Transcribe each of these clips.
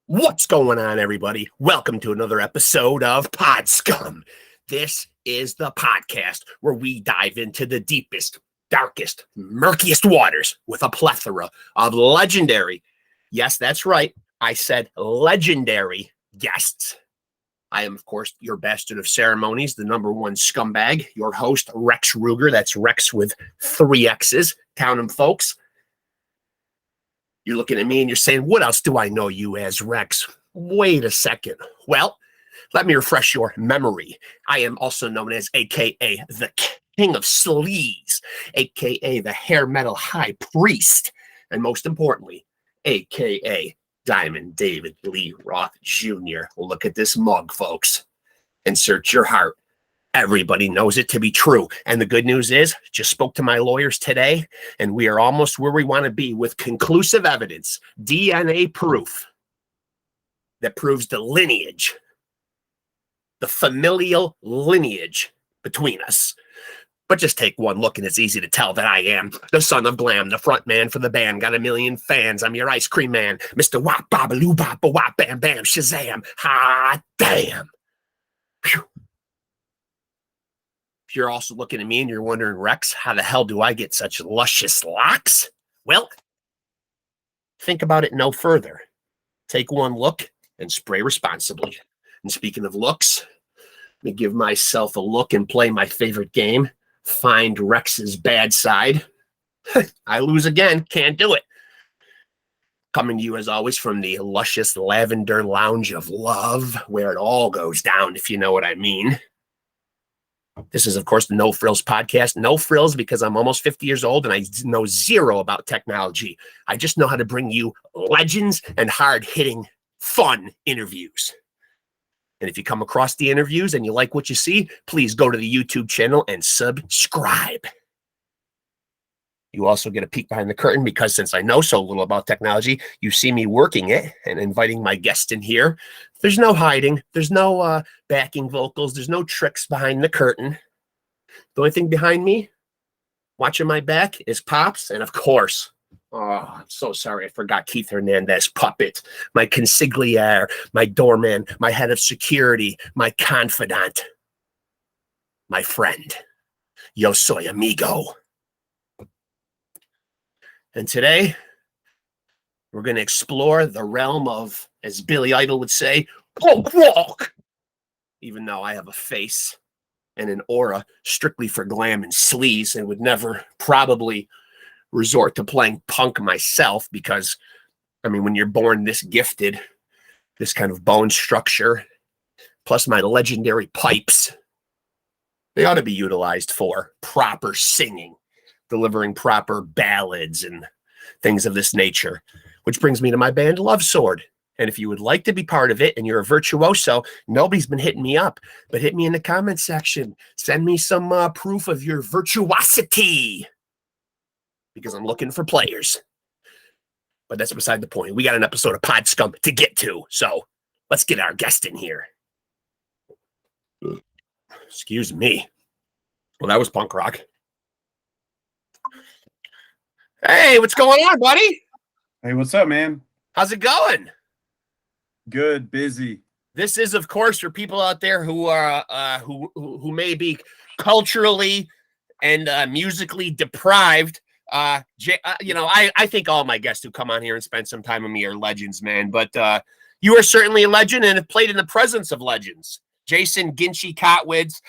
What's going on, everybody? Welcome to another episode of Pod Scum. This is the podcast where we dive into the deepest, darkest, murkiest waters with a plethora of legendary, yes, that's right, I said legendary guests. I am, of course, your bastard of ceremonies, the number one scumbag, your host, Rex Ruger. That's Rex with 3 X's. Count them, folks. You're looking at me and you're saying, what else do I know you as, Rex? Wait a second. Well, let me refresh your memory. I am also known as AKA the King of Sleaze, AKA the Hair Metal High Priest, and most importantly, AKA Diamond David Lee Roth Jr. Look at this mug, folks. Insert your heart. Everybody knows it to be true. And the good news is, just spoke to my lawyers today, and we are almost where we want to be with conclusive evidence, DNA proof that proves the lineage, the familial lineage between us. But just take one look and it's easy to tell that I am the son of glam, the front man for the band, got a million fans. I'm your ice cream man, Mr. Wop, Babaloo, Bop, Wop, Bam, Bam, Shazam. Hot damn. Whew. If you're also looking at me and you're wondering, Rex, how the hell do I get such luscious locks? Well, think about it no further. Take one look and spray responsibly. And speaking of looks, let me give myself a look and play my favorite game, Find Rex's Bad Side. I lose again, can't do it. Coming to you as always from the luscious lavender lounge of love, where it all goes down, if you know what I mean. This is, of course, the No Frills podcast. No frills because I'm almost 50 years old and I know zero about technology. I just know how to bring you legends and hard-hitting, fun interviews. And if you come across the interviews and you like what you see, please go to the YouTube channel and subscribe. You also get a peek behind the curtain because since I know so little about technology, you see me working it and inviting my guest in here. There's no hiding. There's no backing vocals. There's no tricks behind the curtain. The only thing behind me, watching my back, is Pops. And of course, oh, I'm so sorry. I forgot Keith Hernandez, puppet, my consigliere, my doorman, my head of security, my confidant, my friend. Yo soy amigo. And today, we're going to explore the realm of, as Billy Idol would say, punk rock. Even though I have a face and an aura strictly for glam and sleaze and would never probably resort to playing punk myself because, I mean, when you're born this gifted, this kind of bone structure, plus my legendary pipes, they ought to be utilized for proper singing, delivering proper ballads and things of this nature, which brings me to my band Love Sword. And if you would like to be part of it and you're a virtuoso, nobody's been hitting me up, but hit me in the comment section. Send me some proof of your virtuosity because I'm looking for players. But that's beside the point. We got an episode of Pod Scum to get to, so let's get our guest in here. Excuse me. Well, that was punk rock. Hey, what's going on, buddy? Hey, what's up, man? How's it going? Good, busy. This is, of course, for people out there who are who may be culturally and musically deprived. You know, I think all my guests who come on here and spend some time with me are legends, man. But you are certainly a legend and have played in the presence of legends. Jason Ginchy Kottwitz.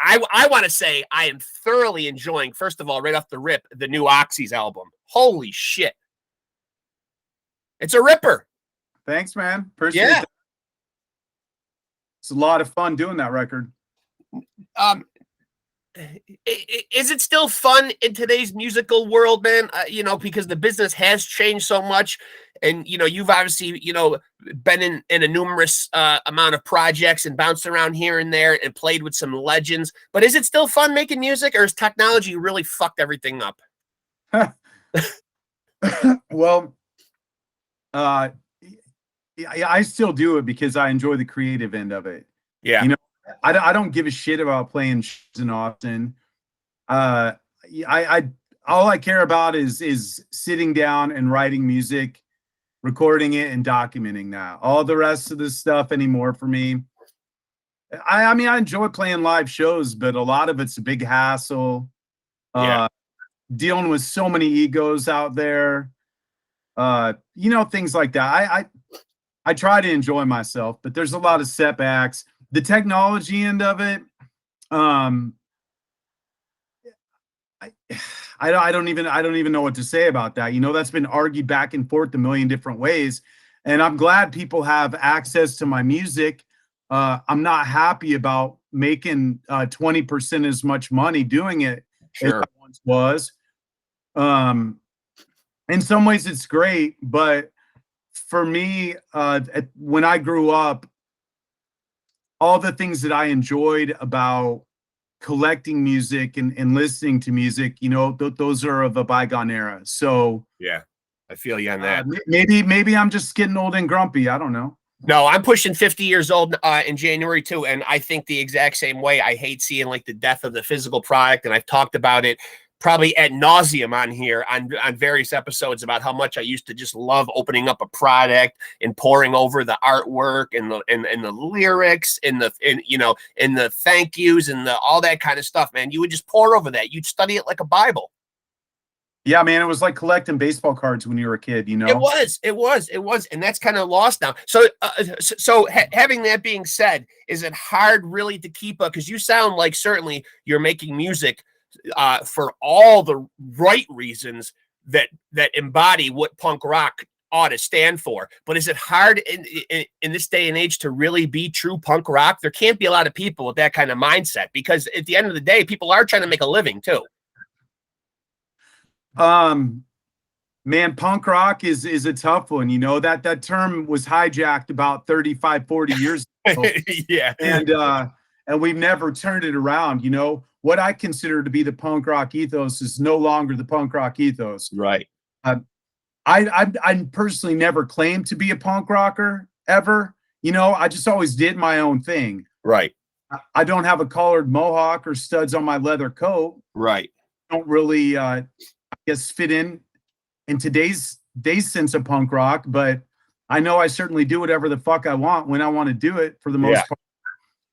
I want to say I am thoroughly enjoying, first of all, right off the rip, the new Oxys album. Holy shit. It's a ripper. Thanks, man. Appreciate it. It's a lot of fun doing that record. Is it still fun in today's musical world, man? You know, because the business has changed so much. And, you know, you've obviously, you know, been in a numerous amount of projects and bounced around here and there and played with some legends. But is it still fun making music, or has technology really fucked everything up? Well, I still do it because I enjoy the creative end of it. Yeah. You know, I don't give a shit about playing shows in Austin. All I care about is sitting down and writing music recording it and documenting that. All the rest of this stuff anymore for me. I mean, I enjoy playing live shows, but a lot of it's a big hassle. Dealing with so many egos out there. You know, things like that. I try to enjoy myself, but there's a lot of setbacks. The technology end of it, I don't even know what to say about that. You know, that's been argued back and forth a million different ways, and I'm glad people have access to my music. I'm not happy about making 20% as much money doing it as I once was. In some ways it's great, but for me, when I grew up, all the things that I enjoyed about collecting music and listening to music, you know, those are of a bygone era. So yeah, I feel you on that. Maybe I'm just getting old and grumpy. I don't know. No, I'm pushing 50 years old in January too, and I think the exact same way. I hate seeing like the death of the physical product, and I've talked about it probably ad nauseum on here on various episodes about how much I used to just love opening up a product and poring over the artwork and the lyrics and the thank yous and all that kind of stuff. Man, you would just pour over that. You'd study it like a Bible. Yeah, man, it was like collecting baseball cards when you were a kid, you know? It was. And that's kind of lost now. So, having that being said, is it hard really to keep up? Because you sound like certainly you're making music for all the right reasons that embody what punk rock ought to stand for. But is it hard in this day and age to really be true punk rock? There can't be a lot of people with that kind of mindset, because at the end of the day, people are trying to make a living too. Man, punk rock is a tough one. You know, that term was hijacked about 35, 40 years ago. Yeah. And we've never turned it around. You know, what I consider to be the punk rock ethos is no longer the punk rock ethos. Right. I personally never claimed to be a punk rocker ever. You know, I just always did my own thing. Right. I don't have a collared mohawk or studs on my leather coat. Right. Don't really I guess fit in today's sense of punk rock, but I know I certainly do whatever the fuck I want when I want to do it for the most part,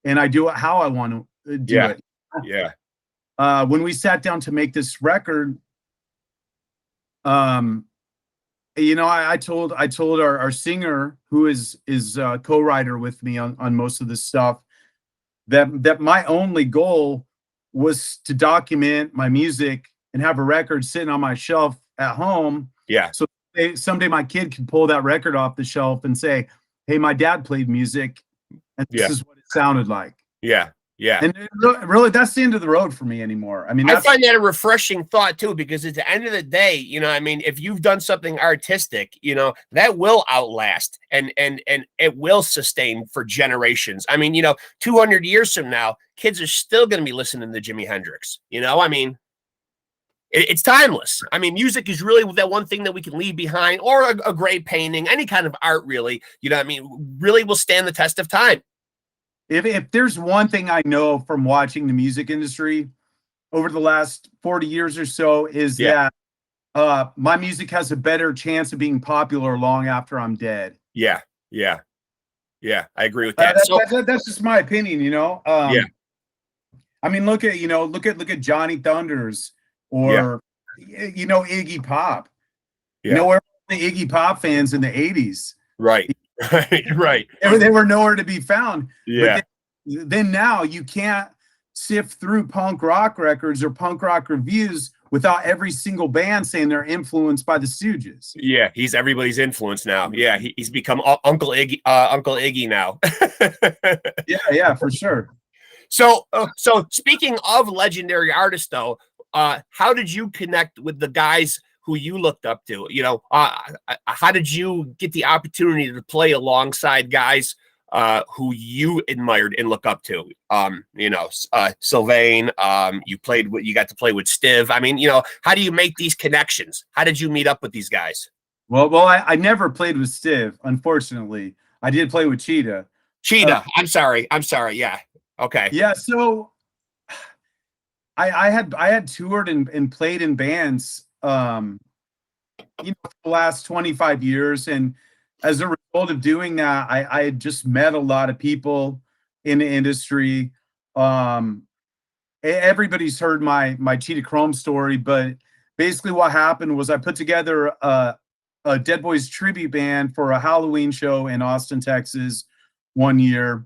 and I do it how I want to do it. Yeah. When we sat down to make this record, you know, I told our singer, who is co-writer with me on most of this stuff, that my only goal was to document my music and have a record sitting on my shelf at home. Yeah. So someday my kid can pull that record off the shelf and say, hey, my dad played music and this is what it sounded like. Yeah. Yeah. And really, that's the end of the road for me anymore. I mean, I find that a refreshing thought too, because at the end of the day, you know, I mean, if you've done something artistic, you know, that will outlast and it will sustain for generations. I mean, you know, 200 years from now, kids are still going to be listening to Jimi Hendrix. You know, I mean, it's timeless. I mean, music is really that one thing that we can leave behind, or a great painting, any kind of art, really, you know what I mean, really will stand the test of time. If there's one thing I know from watching the music industry over the last 40 years or so, is that my music has a better chance of being popular long after I'm dead. Yeah. Yeah. Yeah. I agree with that. That's just my opinion, you know? Yeah. I mean, look at Johnny Thunders, or, you know, Iggy Pop. Yeah. You know, where the Iggy Pop fans in the 80s? Right. Right. They were nowhere to be found. Yeah. But then now you can't sift through punk rock records or punk rock reviews without every single band saying they're influenced by the Stooges. Yeah, he's everybody's influence now. Yeah, he's become Uncle Iggy now. Yeah, for sure. So speaking of legendary artists, though, how did you connect with the guys who you looked up to? You know, how did you get the opportunity to play alongside guys who you admired and look up to? You know, Sylvain, you got to play with Stiv. I mean, you know, how do you make these connections? How did you meet up with these guys? Well, I never played with Stiv, unfortunately. I did play with CHEETAH. I'm sorry. Yeah. Okay. Yeah. So I had toured and played in bands you know, for the last 25 years. And as a result of doing that, I had just met a lot of people in the industry. Everybody's heard my CHEETAH CHROME story, but basically what happened was I put together a Dead Boys tribute band for a Halloween show in Austin, Texas, one year.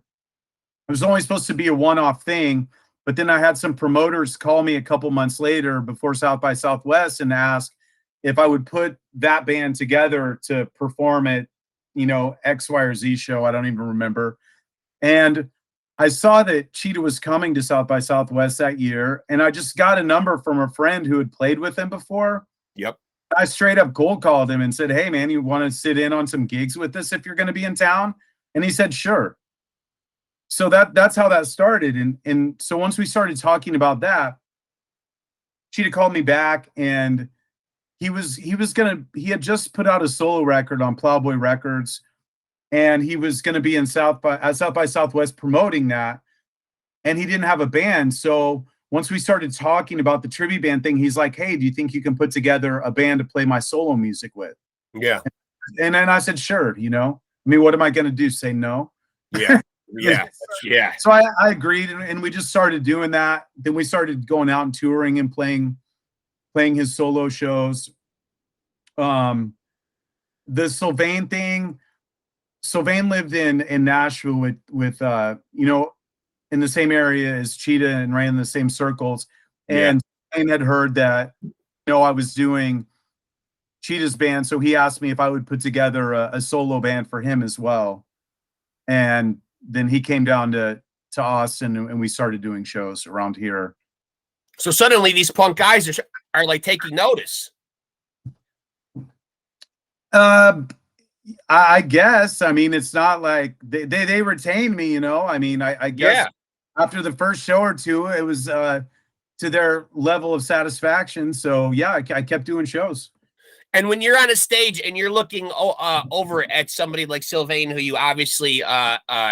It was only supposed to be a one-off thing, but then I had some promoters call me a couple months later before South by Southwest and ask if I would put that band together to perform at, you know, X, Y, or Z show. I don't even remember. And I saw that CHEETAH was coming to South by Southwest that year, and I just got a number from a friend who had played with him before. Yep. I straight up cold called him and said, "Hey, man, you want to sit in on some gigs with us if you're going to be in town?" And he said, "Sure." So that's how that started. And so once we started talking about that, CHEETAH called me back, and he had just put out a solo record on Plowboy Records, and he was going to be in South by Southwest promoting that, and he didn't have a band. So once we started talking about the tribute band thing, he's like, "Hey, do you think you can put together a band to play my solo music with?" Yeah. And then I said, "Sure." You know, I mean, what am I going to do? Say no? Yeah. Yeah. Yeah. So I agreed, and we just started doing that. Then we started going out and touring and playing his solo shows. The Sylvain thing, Sylvain lived in Nashville with you know, in the same area as CHEETAH and ran in the same circles. And Sylvain had heard that, you know, I was doing CHEETAH's band, so he asked me if I would put together a solo band for him as well. And then he came down to Austin, and we started doing shows around here. So suddenly these punk guys are like taking notice. I guess. I mean, it's not like they retained me, you know. I mean, I guess after the first show or two, it was to their level of satisfaction. So yeah, I kept doing shows. And when you're on a stage and you're looking over at somebody like Sylvain, who you obviously,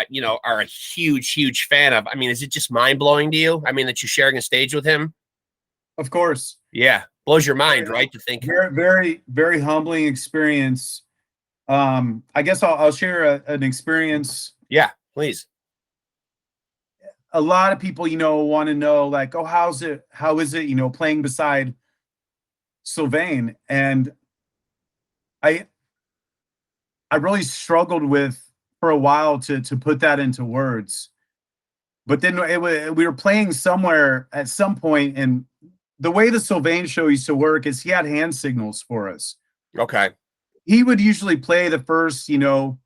you know, are a huge fan of, I mean, is it just mind blowing to you? I mean, that you're sharing a stage with him? Of course. Yeah. Blows your mind, right? To think. Very humbling experience. I guess I'll share an experience. Yeah, please. A lot of people, you know, want to know, like, oh, how is it, you know, playing beside Sylvain? And I really struggled with for a while to put that into words. But then we were playing somewhere at some point, and the way the Sylvain show used to work is he had hand signals for us. Okay. He would usually play the first, you know,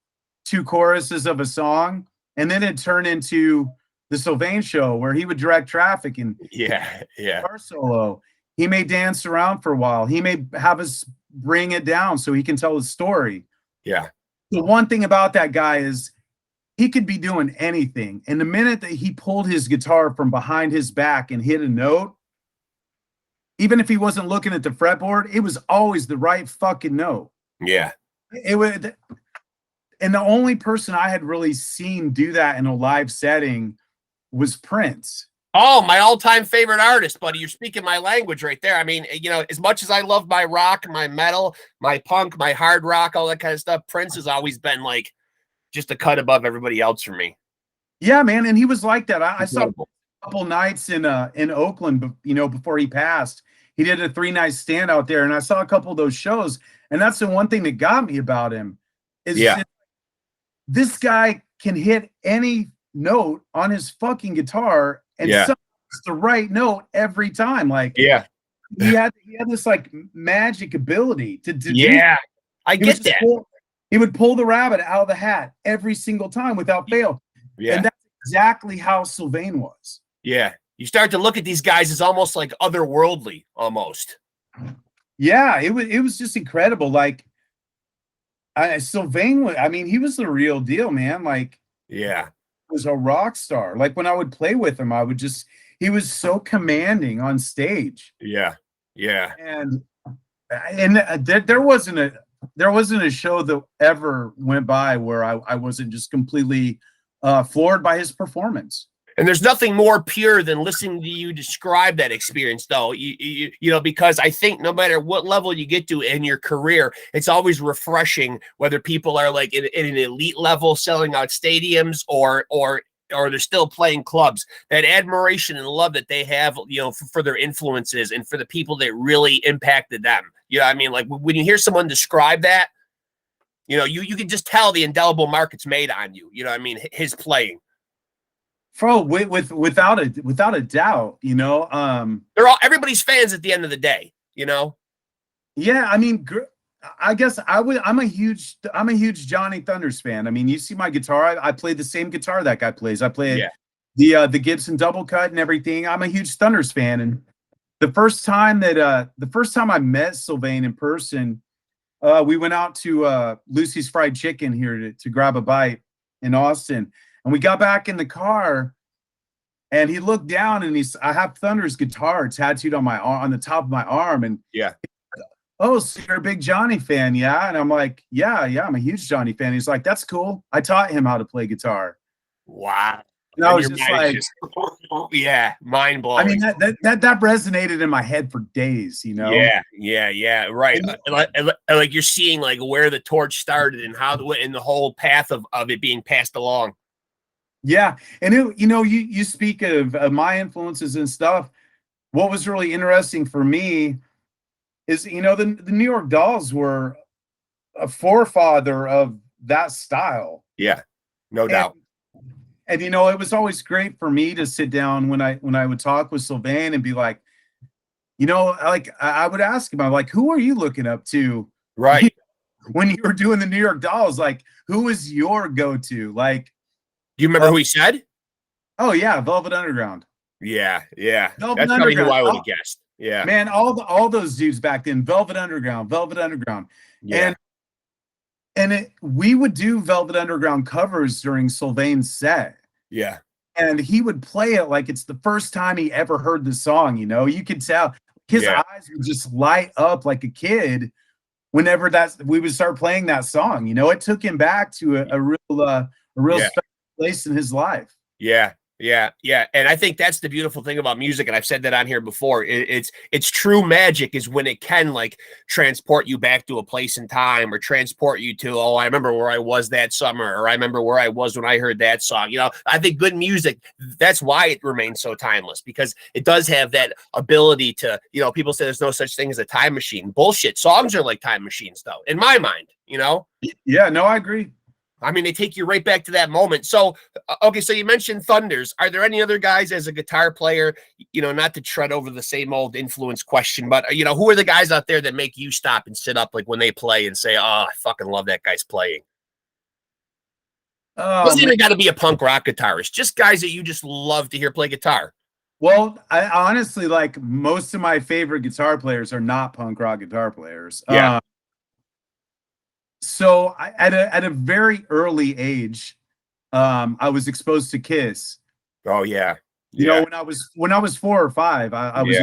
two choruses of a song, and then it'd turn into the Sylvain show where he would direct traffic and guitar solo. He may dance around for a while. He may have us bring it down so he can tell his story. Yeah. The one thing about that guy is he could be doing anything. And the minute that he pulled his guitar from behind his back and hit a note, even if he wasn't looking at the fretboard, it was always the right fucking note. Yeah. It would. And the only person I had really seen do that in a live setting was Prince. Oh, my all-time favorite artist, buddy. You're speaking my language right there. I mean, you know, as much as I love my rock, my metal, my punk, my hard rock, all that kind of stuff, Prince has always been like just a cut above everybody else for me. Yeah, man, and he was like that. I saw a couple nights in Oakland, you know, before he passed. He did a 3-night stand out there, and I saw a couple of those shows. And that's the one thing that got me about him is this guy can hit any note on his fucking guitar and it's the right note every time. Like, he had this like magic ability to do. I get that. He would pull the rabbit out of the hat every single time without fail. And that's exactly how Sylvain was. Yeah. You start to look at these guys as almost like otherworldly, almost. Yeah, it was just incredible. Like, Sylvain was, I mean, he was the real deal, man. Like, was a rock star. Like, when I would play with him, he was so commanding on stage. Yeah. And there wasn't a show that ever went by where I wasn't just completely floored by his performance. And there's nothing more pure than listening to you describe that experience, though. You know, because I think no matter what level you get to in your career, it's always refreshing whether people are like in an elite level selling out stadiums or they're still playing clubs. That admiration and love that they have, you know, for their influences and for the people that really impacted them. You know what I mean? Like when you hear someone describe that, you know, you can just tell the indelible mark it's made on you. You know what I mean? His playing. Bro, without a doubt, you know, they're all everybody's fans at the end of the day, you know. Yeah, I mean, I guess I'm a huge Johnny Thunders fan. I mean, you see my guitar. I play the same guitar that guy plays. I play the Gibson double cut and everything. I'm a huge Thunders fan. And the first time I met Sylvain in person, we went out to Lucy's Fried Chicken here to grab a bite in Austin. And we got back in the car, and he looked down, and I have Thunder's guitar tattooed on my arm, on the top of my arm, and oh, so you're a big Johnny fan, yeah? And I'm like, yeah, I'm a huge Johnny fan. He's like, that's cool. I taught him how to play guitar. Wow. And I was just like, yeah, mind blowing. I mean, that resonated in my head for days, you know? Yeah, right. And like you're seeing like where the torch started and how the whole path of it being passed along. Yeah, and you know, you speak of my influences and stuff. What was really interesting for me is, you know, the New York Dolls were a forefather of that style. Yeah, no doubt. And you know, it was always great for me to sit down when I would talk with Sylvain and be like, you know, like I would ask him, I'm like, who are you looking up to? Right. When you were doing the New York Dolls, like, who was your go-to? Like, do you remember who he said? Oh yeah, Velvet Underground. Yeah. Velvet That's probably who I would have guessed. Yeah, man, all those dudes back then, Velvet Underground. Yeah. And we would do Velvet Underground covers during Sylvain's set. Yeah. And he would play it like it's the first time he ever heard the song, you know? You could tell his eyes would just light up like a kid whenever we would start playing that song. You know, it took him back to a real special place in his life. Yeah. And I think that's the beautiful thing about music. And I've said that on here before. It's true magic is when it can like transport you back to a place in time or transport you to, oh, I remember where I was that summer, or I remember where I was when I heard that song. You know, I think good music, that's why it remains so timeless, because it does have that ability to, you know, people say there's no such thing as a time machine. Bullshit. Songs are like time machines, though, in my mind, you know? Yeah, no, I agree. I mean, they take you right back to that moment. So, okay, so you mentioned Thunders. Are there any other guys as a guitar player, you know, not to tread over the same old influence question, but, you know, who are the guys out there that make you stop and sit up like when they play and say, oh, I fucking love that guy's playing? Doesn't even got to be a punk rock guitarist, just guys that you just love to hear play guitar. Well, I honestly, like, most of my favorite guitar players are not punk rock guitar players. Yeah. So at a very early age, I was exposed to Kiss. Oh yeah. You know, when I was 4 or 5, I was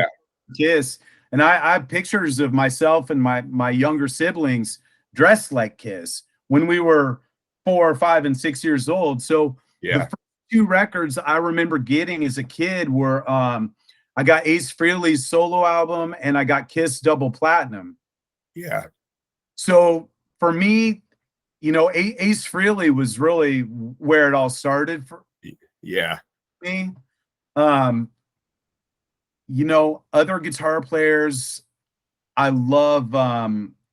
Kiss, and I have pictures of myself and my younger siblings dressed like Kiss when we were 4 or 5 and 6 years old. So the first 2 records I remember getting as a kid were I got Ace Frehley's solo album and I got Kiss Double Platinum. Yeah. So for me, you know, Ace Frehley was really where it all started for me. You know, other guitar players, I love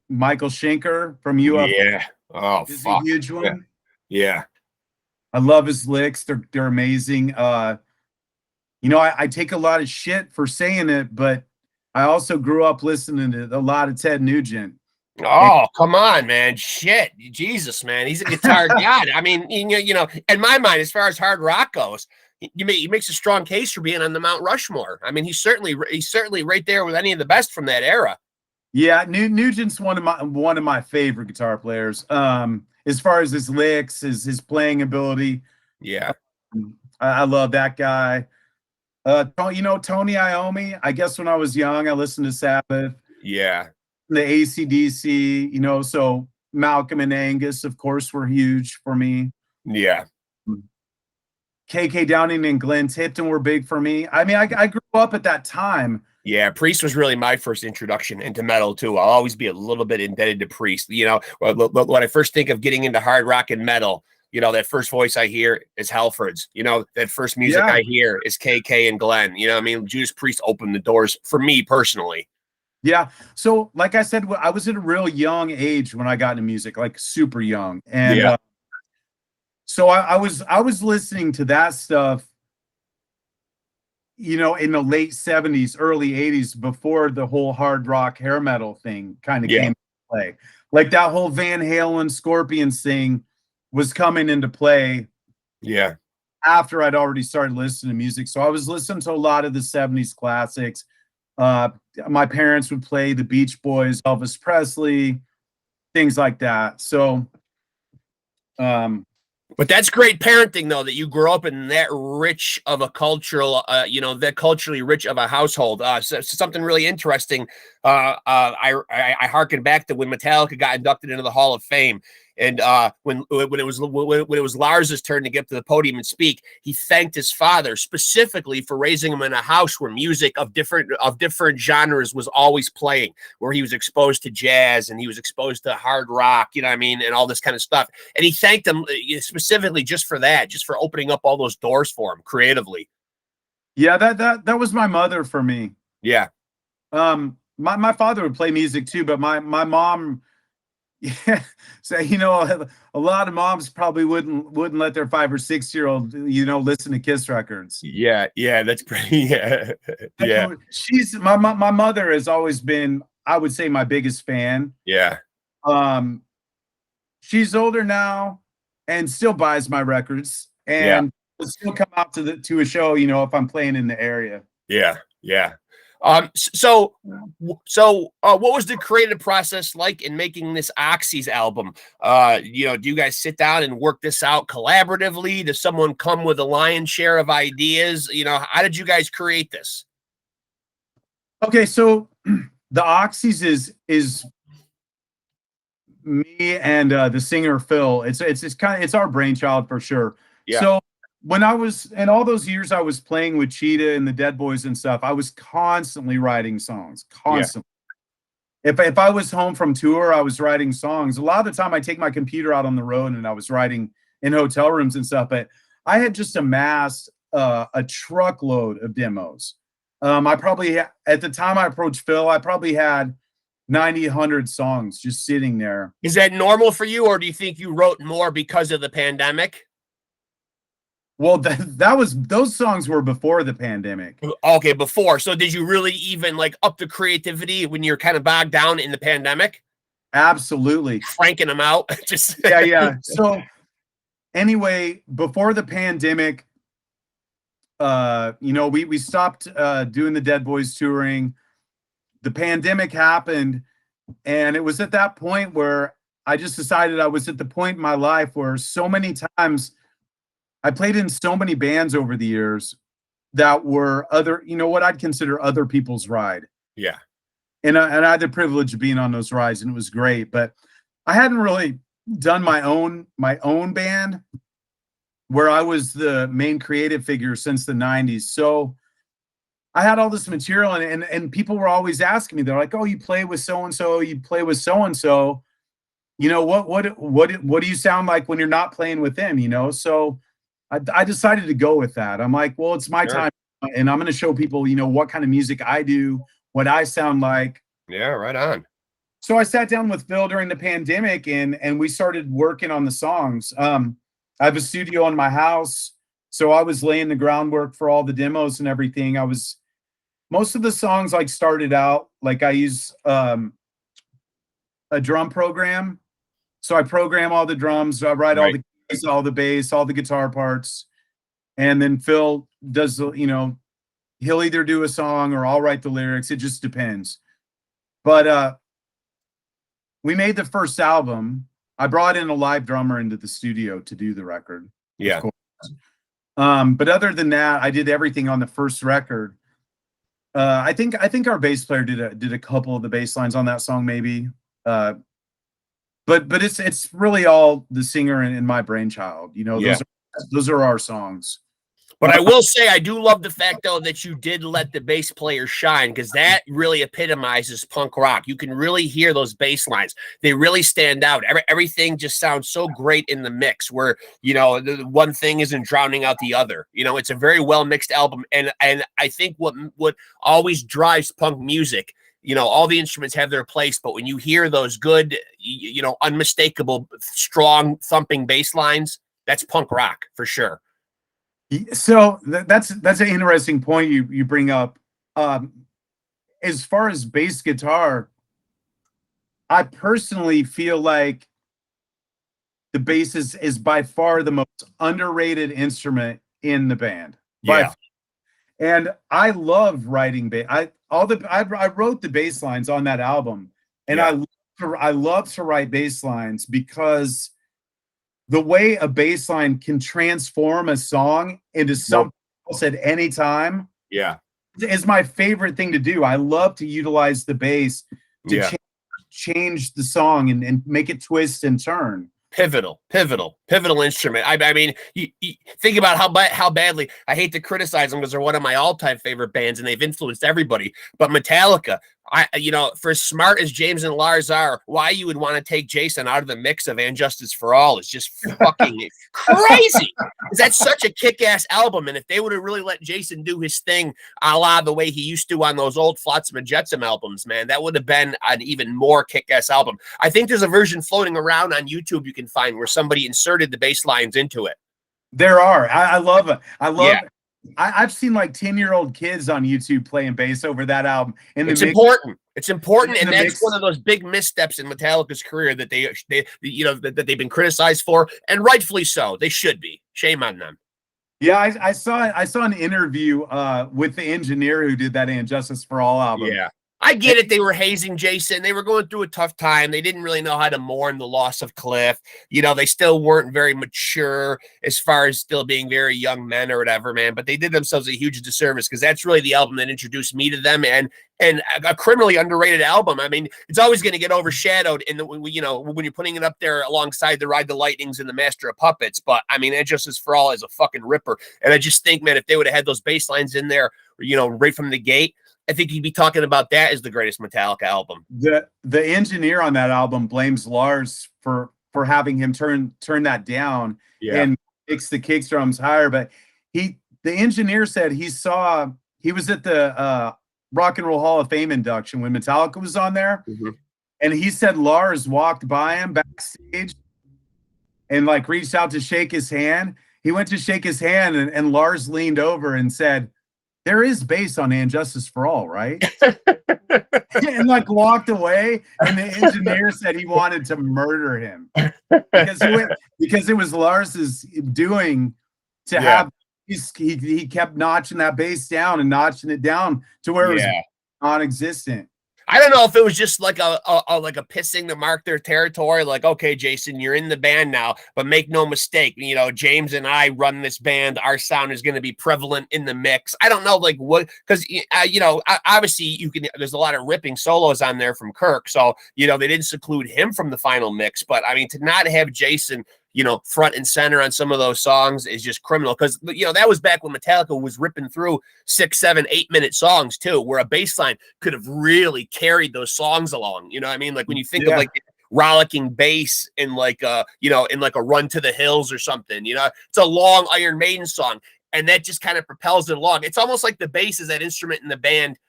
Michael Schenker from UFO. Yeah. Oh, is a huge one. Yeah. I love his licks. They're amazing. You know, I take a lot of shit for saying it, but I also grew up listening to a lot of Ted Nugent. Oh, come on, man. Shit. Jesus, man. He's a guitar god. I mean, you know, in my mind, as far as hard rock goes, he makes a strong case for being on the Mount Rushmore. I mean, he's certainly right there with any of the best from that era. Yeah, Nugent's one of my favorite guitar players. As far as his licks, his playing ability. Yeah. I love that guy. You know, Tony Iommi, I guess when I was young, I listened to Sabbath. Yeah. The AC/DC, you know, so Malcolm and Angus, of course, were huge for me. Yeah. KK Downing and Glenn Tipton were big for me. I mean, I grew up at that time. Yeah, Priest was really my first introduction into metal too. I'll always be a little bit indebted to Priest. You know, when I first think of getting into hard rock and metal, you know, that first voice I hear is Halford's. You know, that first music I hear is KK and Glenn. You know, I mean, Judas Priest opened the doors for me personally. Yeah. So, like I said, I was at a real young age when I got into music, like super young, and so I was listening to that stuff, you know, in the late 70s, early 80s, before the whole hard rock hair metal thing kind of came into play. Like that whole Van Halen Scorpions thing was coming into play. Yeah. After I'd already started listening to music. So I was listening to a lot of the 70s classics. My parents would play the Beach Boys, Elvis Presley, things like that. So, but that's great parenting, though, that you grew up in that rich of a cultural, you know, that culturally rich of a household. So something really interesting. I harken back to when Metallica got inducted into the Hall of Fame. And when it was Lars's turn to get up to the podium and speak, he thanked his father specifically for raising him in a house where music of different genres was always playing, where he was exposed to jazz and he was exposed to hard rock, you know what I mean, and all this kind of stuff. And he thanked him specifically just for that, just for opening up all those doors for him creatively. Yeah, that was my mother for me. Yeah. My father would play music too, but my mom. Yeah, so you know, a lot of moms probably wouldn't let their 5 or 6 year old, you know, listen to Kiss records. Yeah, that's pretty. Yeah, yeah. She's my mother has always been, I would say, my biggest fan. Yeah. She's older now, and still buys my recorers, and will still come out to a show, you know, if I'm playing in the area. Yeah, yeah. So what was the creative process like in making this Oxys album? You know, do you guys sit down and work this out collaboratively? Does someone come with a lion's share of ideas? You know, how did you guys create this? Okay, so the Oxys is me and the singer Phil. It's our brainchild for sure. Yeah. So when I was, in all those years I was playing with CHEETAH and the Dead Boys and stuff, I was constantly writing songs, constantly. Yeah. If I was home from tour, I was writing songs. A lot of the time I take my computer out on the road and I was writing in hotel rooms and stuff, but I had just amassed a truckload of demos. I probably, at the time I approached Phil, I probably had 90, 100 songs just sitting there. Is that normal for you, or do you think you wrote more because of the pandemic? Well, those songs were before the pandemic. Okay, before. So did you really even like up the creativity when you're kind of bogged down in the pandemic? Absolutely. Cranking them out. Just yeah. So anyway, before the pandemic, you know, we stopped doing the Dead Boys touring. The pandemic happened, and it was at that point where I just decided I was at the point in my life where so many times I played in so many bands over the years that were other, you know, what I'd consider other people's ride. Yeah. And I had the privilege of being on those rides, and it was great, but I hadn't really done my own band where I was the main creative figure since the 90s. So I had all this material, and people were always asking me, they're like, "Oh, you play with so-and-so, you play with so-and-so, you know, what do you sound like when you're not playing with them?" You know? So I decided to go with that. I'm like, well, it's my time, and I'm going to show people, you know, what kind of music I do, what I sound like. Yeah, right on. So I sat down with Phil during the pandemic, and we started working on the songs. I have a studio in my house, so I was laying the groundwork for all the demos and everything. Most of the songs like started out like I use a drum program. So I program all the drums, I write all the keys, all the bass, all the guitar parts. And then Phil does, you know, he'll either do a song or I'll write the lyrics. It just depends. But we made the first album. I brought in a live drummer into the studio to do the record. Yeah. But other than that, I did everything on the first record. I think our bass player did a couple of the bass lines on that song, maybe. But it's really all the singer and my brainchild. You know, those are our songs. But I will say, I do love the fact, though, that you did let the bass player shine, because that really epitomizes punk rock. You can really hear those bass lines. They really stand out. Everything just sounds so great in the mix where, you know, the one thing isn't drowning out the other. You know, it's a very well-mixed album. And I think what always drives punk music, you know, all the instruments have their place, but when you hear those good, you know, unmistakable, strong, thumping bass lines, that's punk rock for sure. So that's an interesting point you bring up. As far as bass guitar, I personally feel like the bass is by far the most underrated instrument in the band. Yeah. And I love writing bass. I wrote the bass lines on that album, and Yeah. I love to write bass lines because the way a bass line can transform a song into something else at any time, Yeah, is my favorite thing to do. I love to utilize the bass to change the song and make it twist and turn. pivotal instrument. I mean, you think about how badly I hate to criticize them because they're one of my all-time favorite bands and they've influenced everybody. But Metallica, you know, for as smart as James and Lars are, why you would want to take Jason out of the mix of And Justice for All is just fucking crazy. That's such a kick-ass album, and if they would have really let Jason do his thing a la the way he used to on those old Flotsam and Jetsam albums, man, that would have been an even more kick-ass album. I think there's a version floating around on YouTube you can find where somebody inserted the bass lines into it. There are. I love it. I love it. I've seen like 10-year-old kids on YouTube playing bass over that album. And it's important. It's important, and that's one of those big missteps in Metallica's career that they you know that they've been criticized for, and rightfully so. They should be. Shame on them. Yeah, I saw an interview with the engineer who did that And Justice for All album. Yeah. I get it. They were hazing Jason. They were going through a tough time. They didn't really know how to mourn the loss of Cliff. You know, they still weren't very mature as far as still being very young men or whatever, man. But they did themselves a huge disservice because that's really the album that introduced me to them, and a criminally underrated album. I mean, it's always going to get overshadowed you know, when you're putting it up there alongside the Ride the Lightnings and the Master of Puppets. But I mean, And Justice for All is a fucking ripper. And I just think, man, if they would have had those bass lines in there, you know, right from the gate, I think you'd be talking about that as the greatest Metallica album. The engineer on that album blames Lars for having him turn that down and mix the kick drums higher. But the engineer said he was at the Rock and Roll Hall of Fame induction when Metallica was on there, and he said Lars walked by him backstage and like reached out to shake his hand. He went to shake his hand, and Lars leaned over and said, "There is bass on And Justice for All, right?" And like walked away, and the engineer said he wanted to murder him because it was Lars's doing to have. He kept notching that bass down and notching it down to where it was non-existent. I don't know if it was just like a pissing to mark their territory. Like, okay, Jason, you're in the band now, but make no mistake, you know, James and I run this band. Our sound is going to be prevalent in the mix. I don't know, like what, because you know, obviously there's a lot of ripping solos on there from Kirk, so you know they didn't seclude him from the final mix. But I mean, to not have Jason, you know, front and center on some of those songs is just criminal, because, you know, that was back when Metallica was ripping through 6, 7, 8-minute songs too, where a bass line could have really carried those songs along. You know what I mean? Like when you think of like rollicking bass in like you know, in like a Run to the Hills or something, you know, it's a long Iron Maiden song, and that just kind of propels it along. It's almost like the bass is that instrument in the band,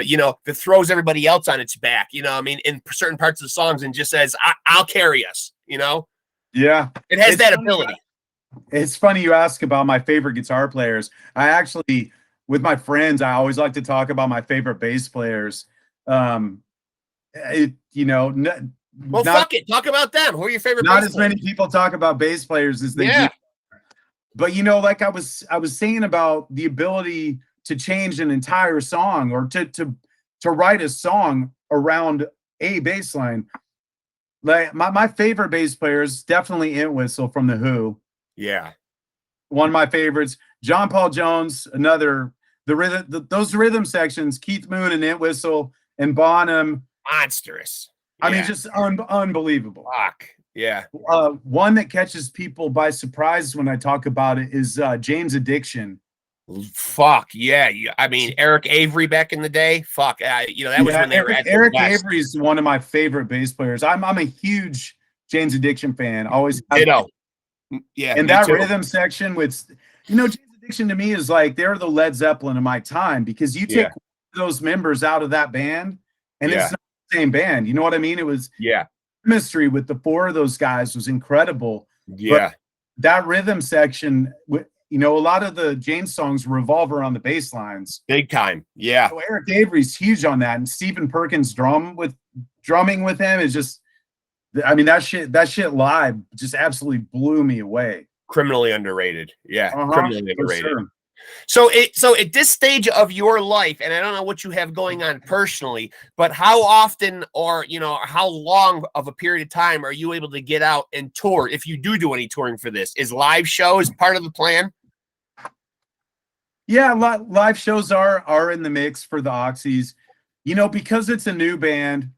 you know, that throws everybody else on its back, you know what I mean, in certain parts of the songs, and just says, I'll carry us, you know? Yeah. It has that ability. It's funny you ask about my favorite guitar players. I actually, with my friends, I always like to talk about my favorite bass players. You know, fuck it. Talk about them. Who are your favorite not bass as players? many people talk about bass players as they do. But, you know, like I was saying about the ability to change an entire song, or to write a song around a bass line. Like my favorite bass player is definitely Entwistle from The Who. Yeah. One of my favorites. John Paul Jones, another. Those rhythm sections, Keith Moon and Entwistle and Bonham. Monstrous. I mean, just unbelievable. Fuck. Yeah. One that catches people by surprise when I talk about it is Jane's Addiction. Fuck yeah. I mean, Eric Avery back in the day. Fuck. You know, that was when they were at their Eric best. Avery is one of my favorite bass players. I'm a huge Jane's Addiction fan. Always have You been. know. Yeah, And me that too. rhythm section with, Jane's Addiction to me is like they're the Led Zeppelin of my time, because you take those members out of that band and it's not the same band. You know what I mean? It was chemistry with the four of those guys was incredible. Yeah. But that rhythm section, a lot of the James songs revolve around the bass lines. Big time. Yeah. So Eric Avery's huge on that. And Stephen Perkins drumming with him is just, I mean, that shit live just absolutely blew me away. Criminally underrated. Yeah. Criminally underrated. Sure. So at this stage of your life, and I don't know what you have going on personally, but how often or how long of a period of time are you able to get out and tour? If you do any touring for this, is live shows part of the plan? Yeah, live shows are in the mix for the Oxys. Because it's a new band,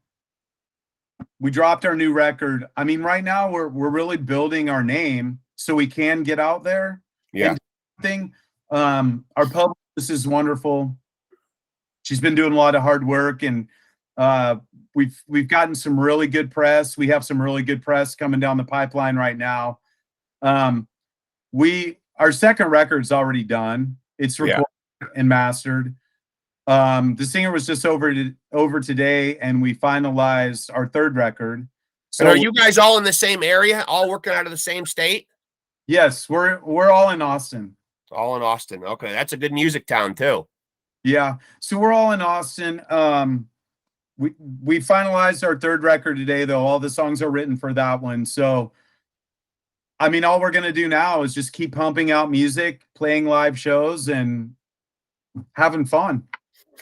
we dropped our new record. I mean, right now we're really building our name so we can get out there. Yeah. Our publicist is wonderful. She's been doing a lot of hard work, and we've gotten some really good press. We have some really good press coming down the pipeline right now. Our second record's already done. It's recorded and mastered. The singer was just over today, and we finalized our third record. So, and are you guys all in the same area, all working out of the same state? Yes, we're all in Austin. All in Austin. Okay, that's a good music town too. Yeah, so we're all in Austin. We finalized our third record today, though. All the songs are written for that one. So, I mean, all we're gonna do now is just keep pumping out music, playing live shows, and having fun.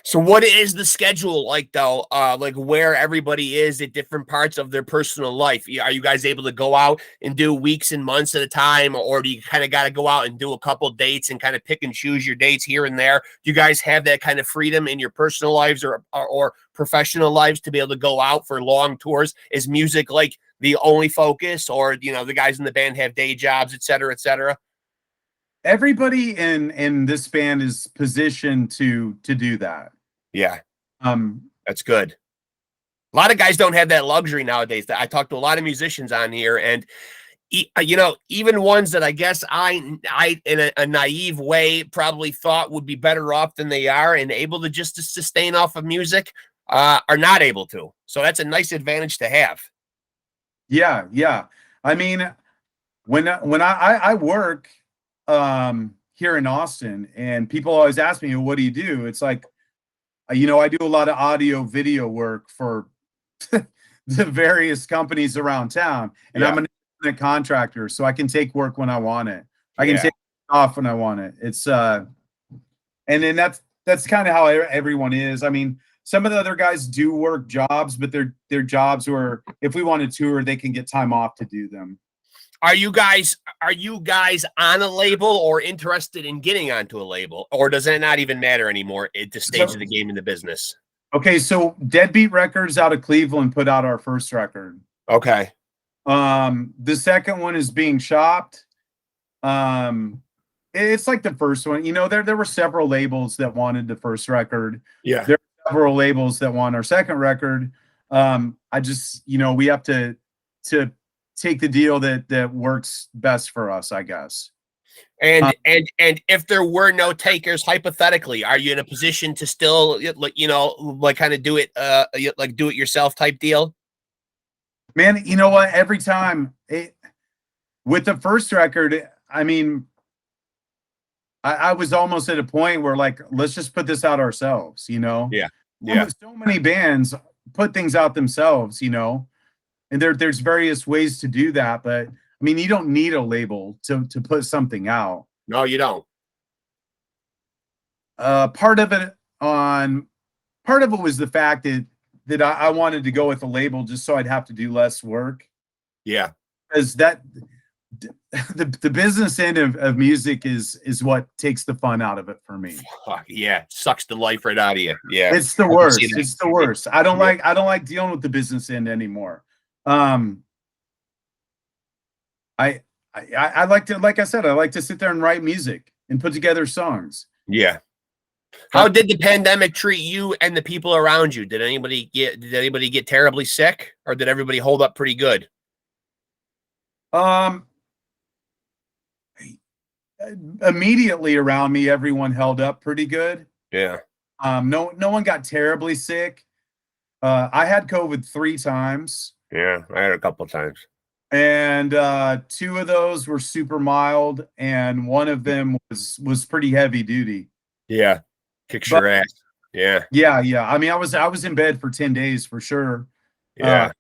So what is the schedule like, though? Like where everybody is at different parts of their personal life? Are you guys able to go out and do weeks and months at a time, or do you kind of got to go out and do a couple dates and kind of pick and choose your dates here and there? Do you guys have that kind of freedom in your personal lives or professional lives to be able to go out for long tours? Is music like the only focus, or the guys in the band have day jobs, et cetera, et cetera? Everybody in this band is positioned to do that. Yeah. That's good. A lot of guys don't have that luxury nowadays. I talk to a lot of musicians on here, and even ones that I guess I in a naive way probably thought would be better off than they are and able to just to sustain off of music are not able to. So that's a nice advantage to have. Yeah. I mean, when I work here in Austin, and people always ask me, what do you do? It's like, I do a lot of audio video work for the various companies around town, and I'm an independent contractor, so I can take work when I want it. I can take off when I want it. It's and then that's kind of how everyone is. I mean, some of the other guys do work jobs, but they're jobs where if we want to tour, they can get time off to do them. Are you guys on a label or interested in getting onto a label, or does that not even matter anymore at this stage of the game in the business? Okay, so Deadbeat Records out of Cleveland put out our first record. Okay. The second one is being shopped. It's like the first one. There were several labels that wanted the first record. Yeah. There were several labels that want our second record. I just, we have to take the deal that works best for us, I guess. And if there were no takers, hypothetically, are you in a position to still kind of do it do it yourself type deal? Man, you know what? Every time with the first record, I mean, I was almost at a point where like, let's just put this out ourselves, Yeah. So many bands put things out themselves, and there's various ways to do that, but I mean, you don't need a label to put something out. No, you don't. Part of it was the fact that I wanted to go with a label just so I'd have to do less work. Yeah. Because the business end of music is what takes the fun out of it for me. Yeah, sucks the life right out of you. Yeah, it's the worst. It's the worst. I don't like dealing with the business end anymore. I like to, like I said, I like to sit there and write music and put together songs. Yeah. How did the pandemic treat you and the people around you? Did anybody get terribly sick, or did everybody hold up pretty good? Immediately around me, everyone held up pretty good. Yeah. No one got terribly sick. I had COVID 3 times. Yeah, I had a couple times. And 2 of those were super mild, and one of them was pretty heavy duty. Yeah. Kicks your ass. Yeah. Yeah. I mean, I was in bed for 10 days for sure. Yeah.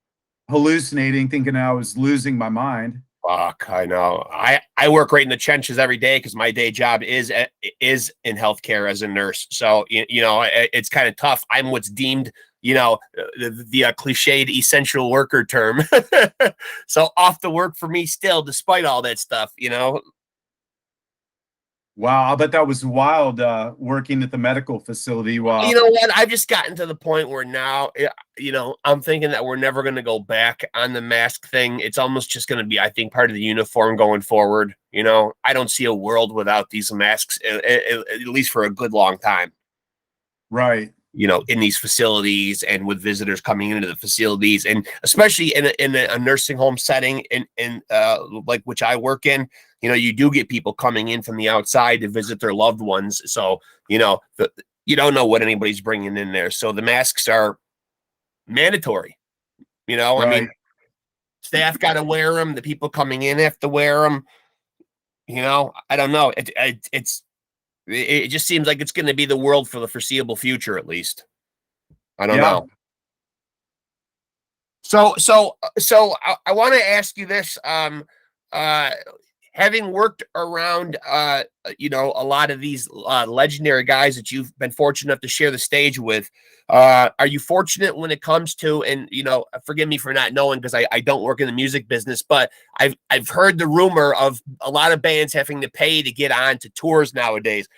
Hallucinating, thinking I was losing my mind. Fuck, I know. I work right in the trenches every day because my day job is in healthcare as a nurse. So you know, it's kind of tough. I'm what's deemed, you know, the cliched essential worker term. So off the work for me still, despite all that stuff, you know. Wow, I bet that was wild working at the medical facility. Wow. You know what? I've just gotten to the point where now, you know, I'm thinking that we're never going to go back on the mask thing. It's almost just going to be, I think, part of the uniform going forward. You know, I don't see a world without these masks, at least for a good long time. Right. You know, in these facilities and with visitors coming into the facilities, and especially in a nursing home setting, in like which I work in, you know, you do get people coming in from the outside to visit their loved ones. So, you know, you don't know what anybody's bringing in there. So the masks are mandatory. You know, Right. I mean, staff got to wear them. The people coming in have to wear them. You know, I don't know. It just seems like it's going to be the world for the foreseeable future, at least. I don't know. So I want to ask you this. Having worked around, you know, a lot of these legendary guys that you've been fortunate enough to share the stage with, are you fortunate when it comes to, and, you know, forgive me for not knowing because I don't work in the music business, but I've heard the rumor of a lot of bands having to pay to get on to tours nowadays.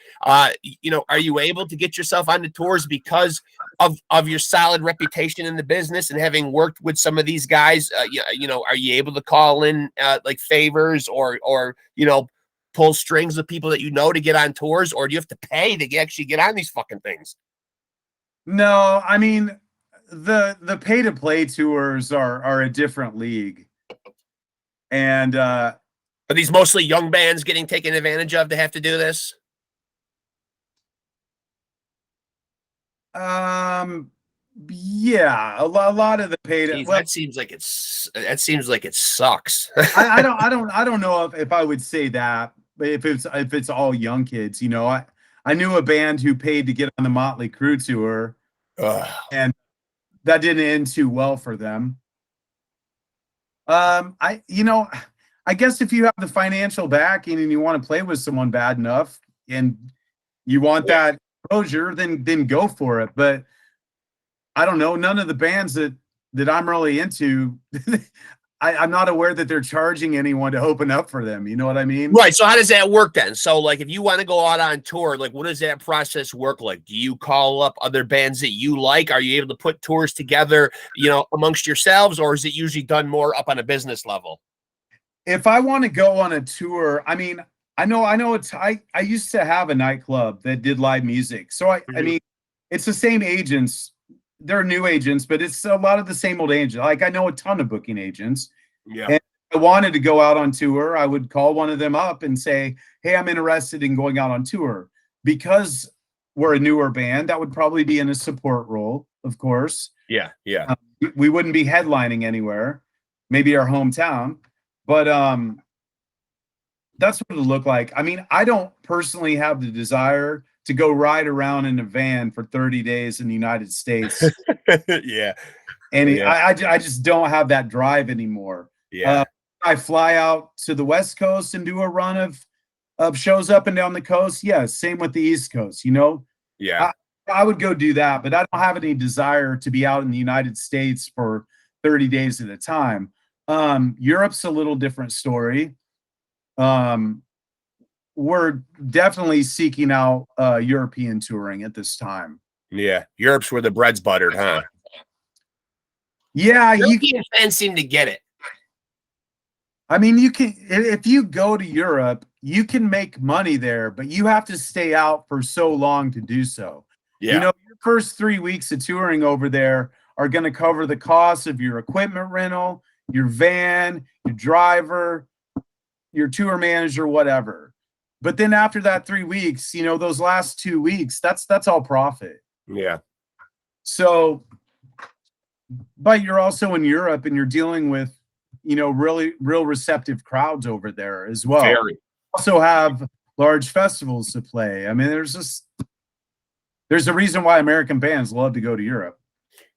You know, are you able to get yourself onto tours because of your solid reputation in the business and having worked with some of these guys? You know, are you able to call in like favors or you know, pull strings with people that you know to get on tours, or do you have to pay to actually get on these fucking things? No, I mean, the pay to play tours are a different league. And are these mostly young bands getting taken advantage of to have to do this? Yeah, a lot of the pay to, Jeez, well, that seems like it sucks. I don't know if I would say that, but if it's all young kids, you know, I knew a band who paid to get on the Motley Crue tour, and that didn't end too well for them. You know, I guess if you have the financial backing and you want to play with someone bad enough and you want that exposure, then go for it. But I don't know, none of the bands that I'm really into, I'm not aware that they're charging anyone to open up for them. You know what I mean? Right. So how does that work then? So like if you want to go out on tour, like what does that process work like? Do you call up other bands that you like? Are you able to put tours together, you know, amongst yourselves, or is it usually done more up on a business level? If I want to go on a tour, I mean, I know it's I used to have a nightclub that did live music. So I mean, it's the same agents. They're new agents, but it's a lot of the same old agents. Like I know a ton of booking agents. Yeah. And if I wanted to go out on tour, I would call one of them up and say, "Hey, I'm interested in going out on tour." Because we're a newer band, that would probably be in a support role, of course. Yeah. Yeah. We wouldn't be headlining anywhere, maybe our hometown, but that's what it'll look like. I mean, I don't personally have the desire to go ride around in a van for 30 days in the United States. Yeah. And I just don't have that drive anymore. Yeah. I fly out to the West Coast and do a run of shows up and down the coast. Yeah, same with the East Coast, you know? Yeah. I would go do that, but I don't have any desire to be out in the United States for 30 days at a time. Europe's a little different story. We're definitely seeking out European touring at this time. Yeah. Europe's where the bread's buttered, huh? Yeah, European fans seem to get it. I mean, you can, if you go to Europe, you can make money there, but you have to stay out for so long to do so. You know, your first 3 weeks of touring over there are going to cover the cost of your equipment rental, your van, your driver, your tour manager, whatever. But then after that 3 weeks, you know, those last 2 weeks, that's all profit. Yeah. So, but you're also in Europe and you're dealing with, you know, real receptive crowds over there as well. Very. Also have large festivals to play. I mean, there's a reason why American bands love to go to Europe.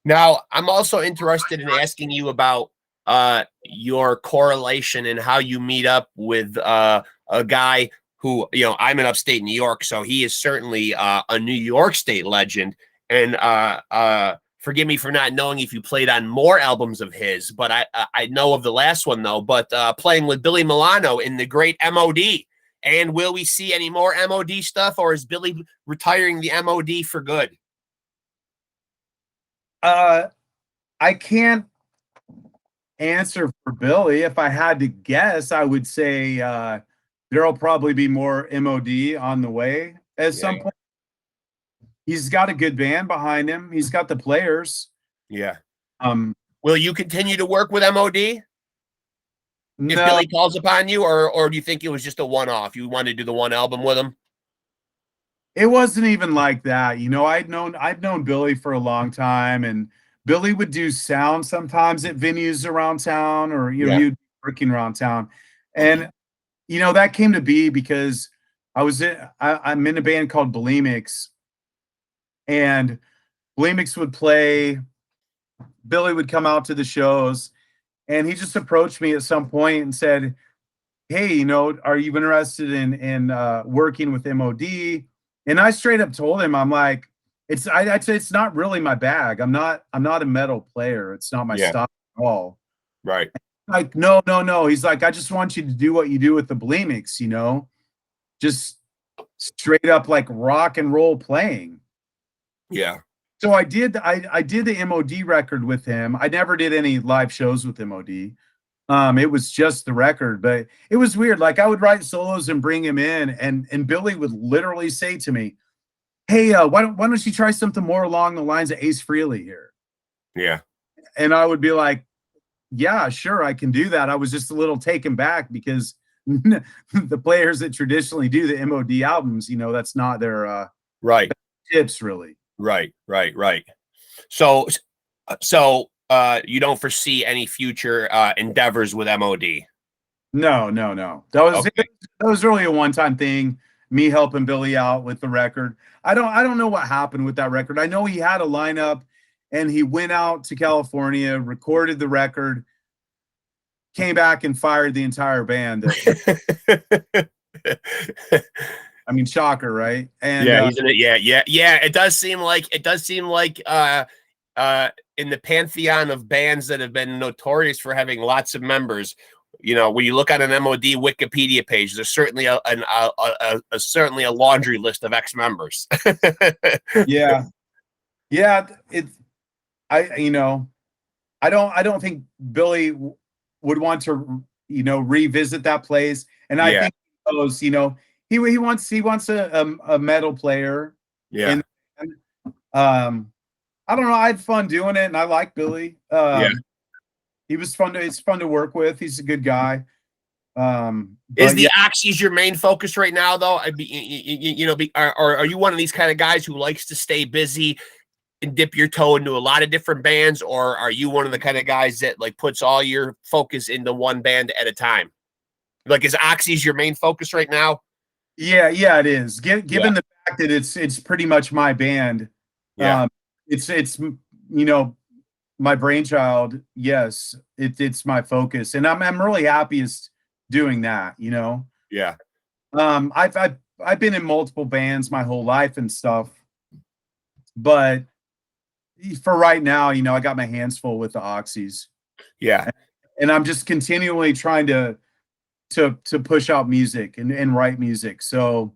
Now, I'm also interested in asking you about your correlation and how you meet up with a guy who, you know, I'm in upstate New York, so he is certainly a New York State legend. And forgive me for not knowing if you played on more albums of his, but I know of the last one, though. But playing with Billy Milano in the great M.O.D. And will we see any more M.O.D. stuff, or is Billy retiring the M.O.D. for good? I can't answer for Billy. If I had to guess, I would say there'll probably be more M.O.D. on the way at some point. He's got a good band behind him. He's got the players. Yeah. Will you continue to work with M.O.D. No, if Billy calls upon you, or do you think it was just a one-off? You wanted to do the one album with him? it wasn't even like that. You know, I'd known Billy for a long time, and Billy would do sound sometimes at venues around town, or you know, he'd be working around town. And you know, that came to be because I'm in a band called BULEMICS, and BULEMICS would play. Billy would come out to the shows, and he just approached me at some point and said, "Hey, you know, are you interested in working with M.O.D.?" And I straight up told him, I'm like, I'd say it's not really my bag. I'm not a metal player. It's not my style at all. Right. Like, no. He's like, I just want you to do what you do with the BULEMICS, you know, just straight up like rock and roll playing. Yeah. So I did the M.O.D. record with him. I never did any live shows with M.O.D. It was just the record, but it was weird. Like I would write solos and bring him in, and Billy would literally say to me, "Hey, why don't you try something more along the lines of Ace Frehley here?" Yeah. And I would be like, "Yeah, sure, I can do that." I was just a little taken back because the players that traditionally do the M.O.D. albums, you know, that's not their right tips really. Right. So you don't foresee any future endeavors with M.O.D.? No. That was really a one-time thing. Me helping Billy out with the record. I don't know what happened with that record. I know he had a lineup, and he went out to California, recorded the record, came back, and fired the entire band. I mean, shocker, right? And he's in it. Yeah. It does seem like in the pantheon of bands that have been notorious for having lots of members, you know, when you look at an M.O.D. Wikipedia page, there's certainly certainly a laundry list of ex-members. yeah. I don't think Billy would want to, you know, revisit that place. And I think he knows, you know, he wants a metal player. Yeah. And I don't know. I had fun doing it, and I like Billy. He was fun it's fun to work with. He's a good guy. Is the Oxys your main focus right now, though? Are you one of these kind of guys who likes to stay busy and dip your toe into a lot of different bands, or are you one of the kind of guys that like puts all your focus into one band at a time? Like, is Oxys your main focus right now? Yeah, it is. Given the fact that it's pretty much my band. It's you know, my brainchild. Yes, it's my focus, and I'm really happiest doing that, you know. Yeah. I've been in multiple bands my whole life and stuff, but for right now, you know, I got my hands full with the Oxys. Yeah. And I'm just continually trying to push out music and write music. So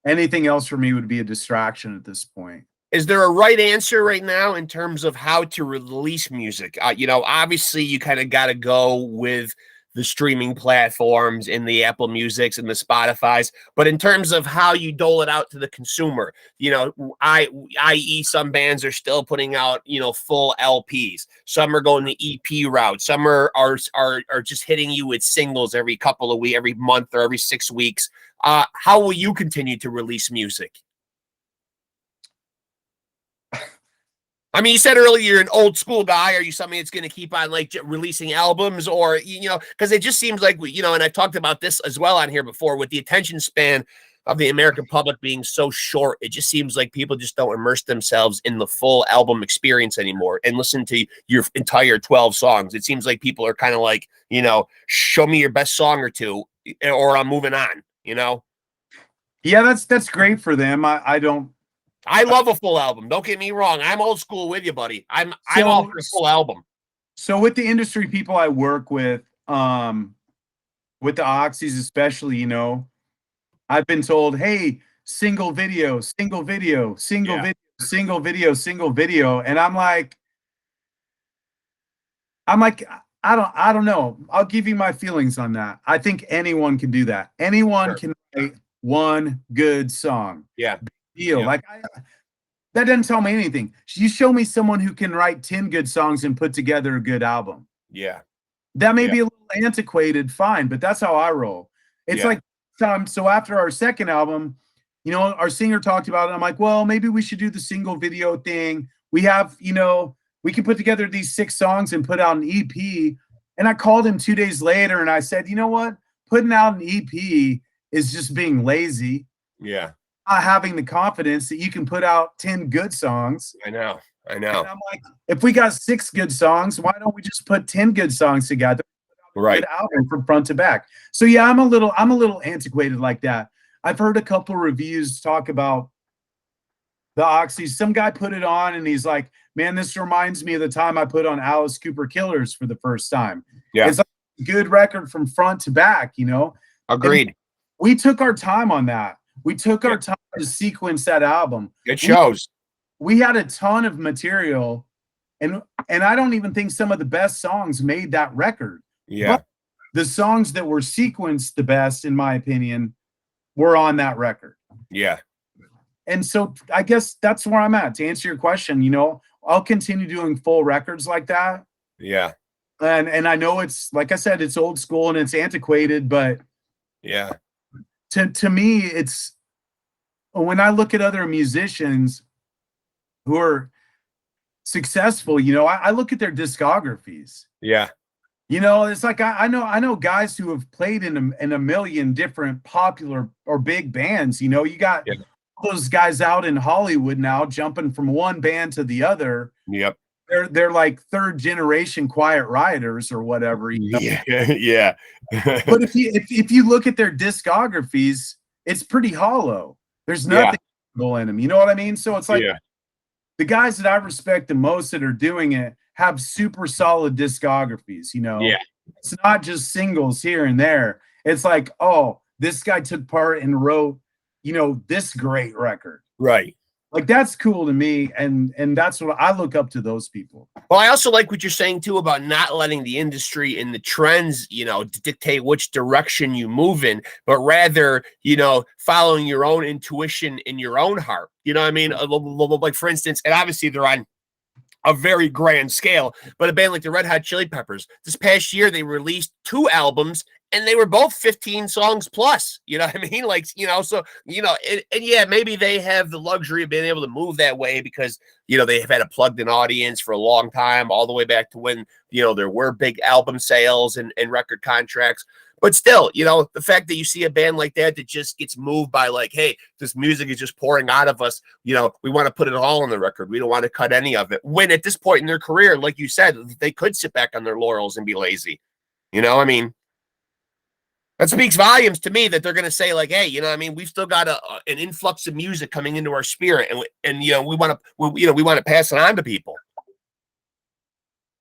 anything else for me would be a distraction at this point. Is there a right answer right now in terms of how to release music? You know, obviously you kind of got to go with the streaming platforms and the Apple Musics and the Spotify's. But in terms of how you dole it out to the consumer, you know, i.e. some bands are still putting out, you know, full LPs. Some are going the EP route. Some are just hitting you with singles every couple of weeks, every month or every 6 weeks. How will you continue to release music? I mean, you said earlier you're an old school guy. Are you somebody that's going to keep on like releasing albums, or, you know, because it just seems like, you know, and I've talked about this as well on here before, with the attention span of the American public being so short, it just seems like people just don't immerse themselves in the full album experience anymore and listen to your entire 12 songs. It seems like people are kind of like, you know, show me your best song or two, or I'm moving on, you know? Yeah, that's great for them. I love a full album. Don't get me wrong. I'm old school with you, buddy. I'm all for a full album. So with the industry people I work with the Oxys especially, you know, I've been told, hey, single video, single video, single video, single video, single video. And I'm like, I don't know. I'll give you my feelings on that. I think anyone can do that. Anyone can write one good song. Yeah. Deal. Like that doesn't tell me anything. You show me someone who can write 10 good songs and put together a good album. Yeah. That may be a little antiquated, fine, but that's how I roll. It's like so after our second album, you know, our singer talked about it. I'm like, well, maybe we should do the single video thing. We have, you know, we can put together these 6 songs and put out an EP. And I called him 2 days later and I said, you know what? Putting out an EP is just being lazy. Yeah. Not having the confidence that you can put out 10 good songs. I know. And I'm like, if we got 6 good songs, why don't we just put 10 good songs together? Right. Good album from front to back. So yeah, I'm a little antiquated like that. I've heard a couple reviews talk about the Oxys. Some guy put it on and he's like, man, this reminds me of the time I put on Alice Cooper Killers for the first time. Yeah. It's like a good record from front to back, you know? Agreed. And we took our time on that. We took our time to sequence that album. It shows. We had a ton of material, and I don't even think some of the best songs made that record. Yeah. But the songs that were sequenced the best, in my opinion, were on that record. Yeah. And so I guess that's where I'm at. To answer your question, you know, I'll continue doing full records like that. Yeah. And I know it's, like I said, it's old school and it's antiquated, but yeah. To me, it's when I look at other musicians who are successful, you know, I look at their discographies. Yeah. You know, it's like I know guys who have played in a million different popular or big bands. You know, you got those guys out in Hollywood now jumping from one band to the other. Yep. They're like 3rd generation Quiet Rioters or whatever. You know? Yeah. But if you look at their discographies, it's pretty hollow. There's nothing in them. You know what I mean? So it's like the guys that I respect the most that are doing it have super solid discographies. You know, it's not just singles here and there. It's like, oh, this guy took part and wrote, you know, this great record. Right. Like, that's cool to me, and that's what I look up to, those people. Well, I also like what you're saying too about not letting the industry and the trends, you know, dictate which direction you move in, but rather, you know, following your own intuition in your own heart. You know what I mean? Like, for instance, and obviously they're on a very grand scale, but a band like the Red Hot Chili Peppers, this past year they released 2 albums and they were both 15 songs plus. You know what I mean? Like, you know, so, you know, and yeah, maybe they have the luxury of being able to move that way because, you know, they have had a plugged in audience for a long time, all the way back to when, you know, there were big album sales and record contracts. But still, you know, the fact that you see a band like that just gets moved by like, hey, this music is just pouring out of us. You know, we want to put it all on the record. We don't want to cut any of it. When at this point in their career, like you said, they could sit back on their laurels and be lazy. You know, I mean, that speaks volumes to me that they're going to say like, hey, you know, I mean, we've still got an influx of music coming into our spirit, and you know, we want to pass it on to people.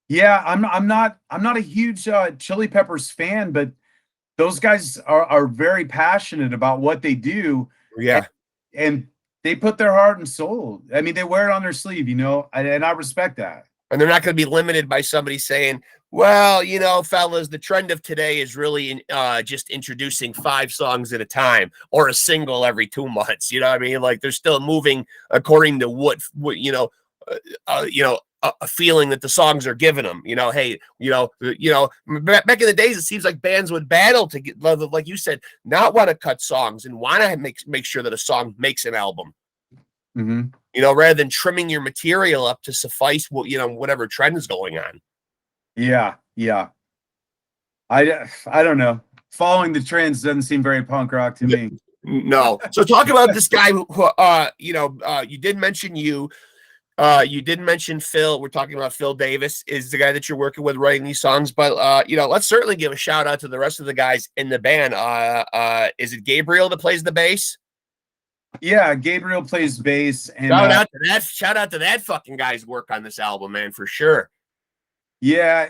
Yeah, I'm not a huge Chili Peppers fan, but those guys are very passionate about what they do. Yeah, and they put their heart and soul. I mean, they wear it on their sleeve, you know, and I respect that. And they're not going to be limited by somebody saying, well, you know, fellas, the trend of today is really just introducing 5 songs at a time or a single every 2 months. You know what I mean? Like they're still moving according to what a feeling that the songs are giving them. You know, hey, back in the days, it seems like bands would battle to get, like you said, not want to cut songs and want to make sure that a song makes an album. Mm-hmm. You know, rather than trimming your material up to suffice what, you know, whatever trend is going on. Yeah. I don't know. Following the trends doesn't seem very punk rock to me. No. So talk about this guy who you did mention you did mention Phil. We're talking about Phil Davis is the guy that you're working with writing these songs, but let's certainly give a shout out to the rest of the guys in the band. Is it Gabriel that plays the bass? Yeah, Gabriel plays bass, and shout out to that fucking guy's work on this album, man, for sure. Yeah,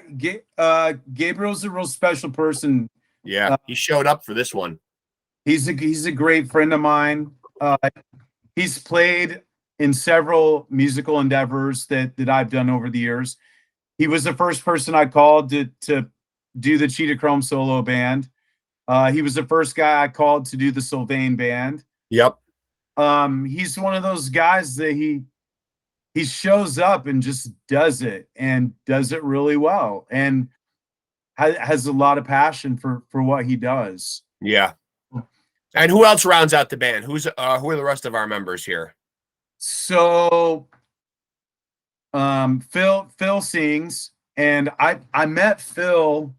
Gabriel's a real special person. Yeah, he showed up for this one. He's a great friend of mine. He's played in several musical endeavors that I've done over the years. He was the first person I called to do the CHEETAH CHROME solo band. He was the first guy I called to do the SYLVAIN band. Yep. He's one of those guys that he shows up and just does it really well, and has a lot of passion for what he does. Yeah. And who else rounds out the band? Who are the rest of our members here? So Phil sings, and I met Phil.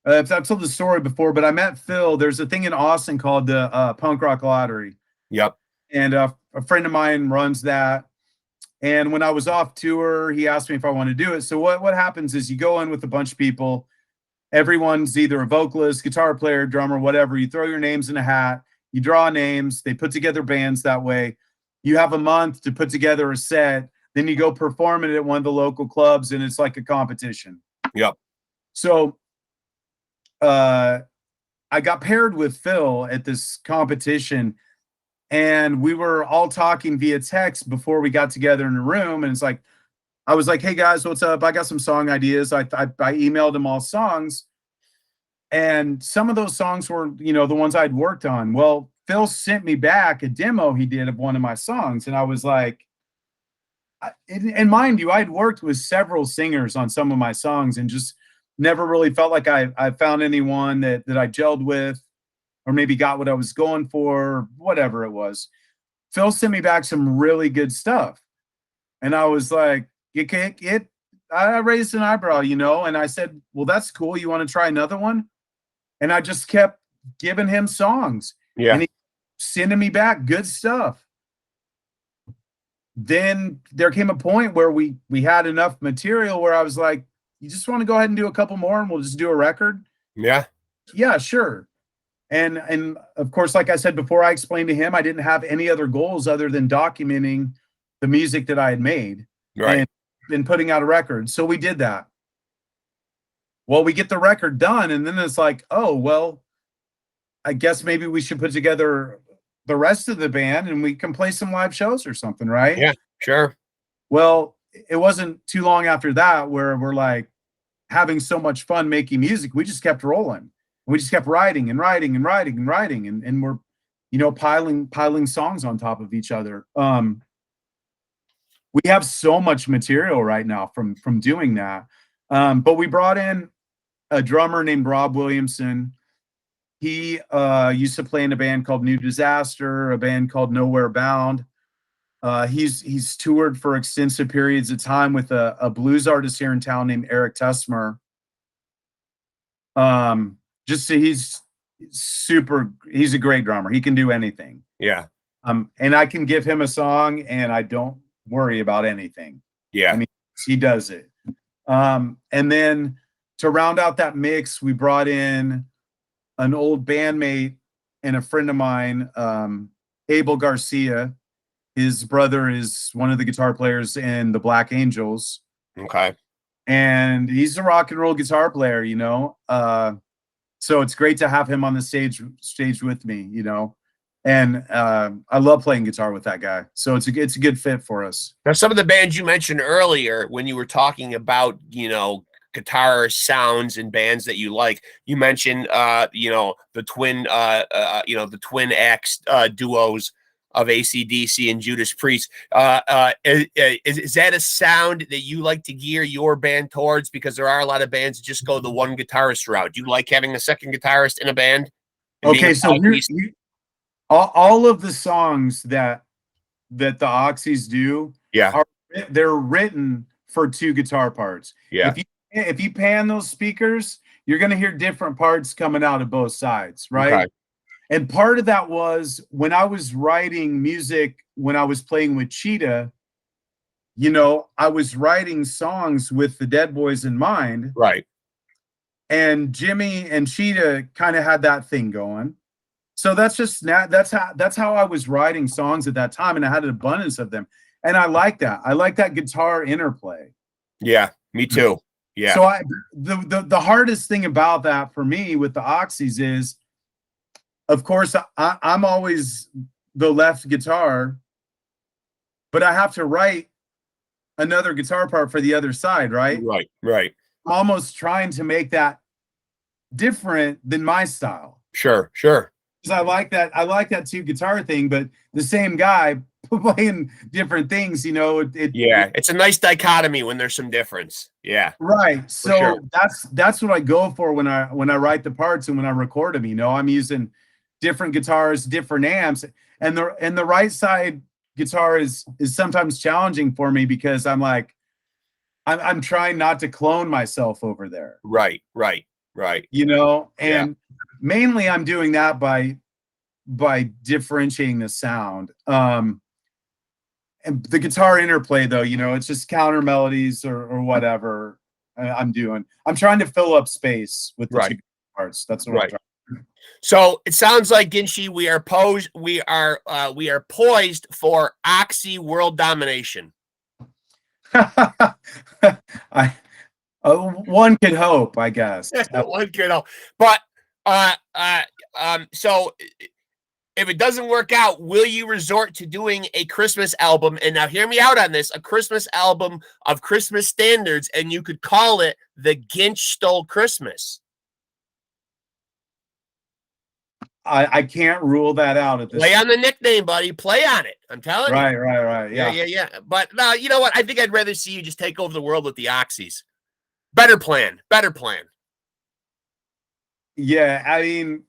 I've told the story before, but I met Phil. There's a thing in Austin called the Punk Rock Lottery. Yep. And a friend of mine runs that. And when I was off tour, he asked me if I want to do it. So what happens is you go in with a bunch of people. Everyone's either a vocalist, guitar player, drummer, whatever. You throw your names in a hat. You draw names. They put together bands that way. You have a month to put together a set. Then you go perform it at one of the local clubs, and it's like a competition. Yep. So I got paired with Phil at this competition, and we were all talking via text before we got together in a room. And it's like, I was like, hey guys, what's up? I got some song ideas. I emailed them all songs. And some of those songs were, the ones I'd worked on. Well, Phil sent me back a demo he did of one of my songs. And I was like, and mind you, I'd worked with several singers on some of my songs and just never really felt like I found anyone that I gelled with, or maybe got what I was going for, whatever it was. Phil sent me back some really good stuff. And I was like, I raised an eyebrow, and I said, well, that's cool. You want to try another one? And I just kept giving him songs. Yeah. And he sending me back good stuff. Then there came a point where we had enough material where I was like, you just want to go ahead and do a couple more and we'll just do a record? Yeah. Yeah, sure. And of course, like I said before, I explained to him I didn't have any other goals other than documenting the music that I had made, right, and putting out a record. So we did that. Well, we get the record done, and then it's like, oh, well, I guess maybe we should put together the rest of the band and we can play some live shows or something, right? Yeah, sure. Well, it wasn't too long after that where we're like having so much fun making music. We just kept rolling. We just kept writing and writing and writing and writing, and we're, piling songs on top of each other. We have so much material right now from doing that. But we brought in a drummer named Rob Williamson. He used to play in a band called New Disaster, a band called Nowhere Bound. He's toured for extensive periods of time with a blues artist here in town named Eric Tessmer. He's a great drummer. He can do anything. Yeah. And I can give him a song and I don't worry about anything. Yeah. I mean, he does it. And then to round out that mix, we brought in an old bandmate and a friend of mine, Abel Garcia. His brother is one of the guitar players in the Black Angels. Okay. And he's a rock and roll guitar player, So it's great to have him on the stage with me, And I love playing guitar with that guy. So it's a good fit for us. Now, some of the bands you mentioned earlier when you were talking about, guitar sounds and bands that you like, you mentioned, the twin X duos of AC/DC and Judas Priest. Is that a sound that you like to gear your band towards? Because there are a lot of bands that just go the one guitarist route. Do you like having a second guitarist in a band? Okay, so all of the songs that the Oxys do, they're written for two guitar parts. Yeah. If you pan those speakers, you're gonna hear different parts coming out of both sides, right? Okay. And part of that was when I was writing music, when I was playing with CHEETAH, I was writing songs with the Dead Boys in mind. Right. And Jimmy and CHEETAH kind of had that thing going. So that's how I was writing songs at that time, and I had an abundance of them. And I like that. I like that guitar interplay. Yeah, me too. Yeah. So the hardest thing about that for me with the Oxys is, of course, I'm always the left guitar, but I have to write another guitar part for the other side, right? Right. I'm almost trying to make that different than my style. Sure. Because I like that two guitar thing, but the same guy playing different things, it's a nice dichotomy when there's some difference. Yeah. Right. So that's what I go for when I write the parts and when I record them. I'm using different guitars, different amps, and the right side guitar is sometimes challenging for me because I'm trying not to clone myself over there. Right. And mainly I'm doing that by differentiating the sound. And the guitar interplay, though, it's just counter melodies or whatever I'm doing. I'm trying to fill up space with the two parts. That's what I'm trying. So it sounds like, Ginchy, we are poised for Oxy world domination. One could hope, I guess. One could hope, but so if it doesn't work out, will you resort to doing a Christmas album? And now hear me out on this, a Christmas album of Christmas standards, and you could call it The Ginch Stole Christmas. I can't rule that out at this Play on the nickname, buddy. Play on it. I'm telling you. Right. Yeah. But no, you know what? I think I'd rather see you just take over the world with the Oxys. Better plan. Yeah, I mean,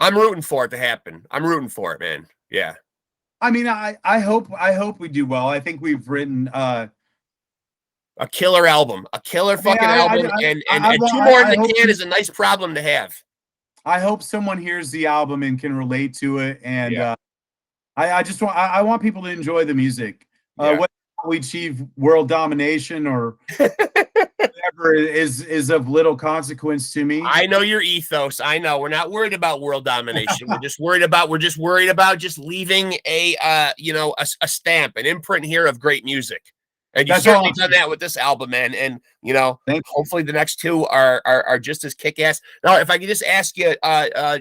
I'm rooting for it to happen. I'm rooting for it, man. Yeah. I mean, I hope we do well. I think we've written a killer album, a killer fucking album, and two more in the can is a nice problem to have. I hope someone hears the album and can relate to it, and I want people to enjoy the music. Whether we achieve world domination or whatever is of little consequence to me. I know your ethos. I know we're not worried about world domination. We're just worried about just leaving a stamp, an imprint here of great music. And you've certainly done that with this album, man. And hopefully the next two are just as kick-ass. Now, if I could just ask you,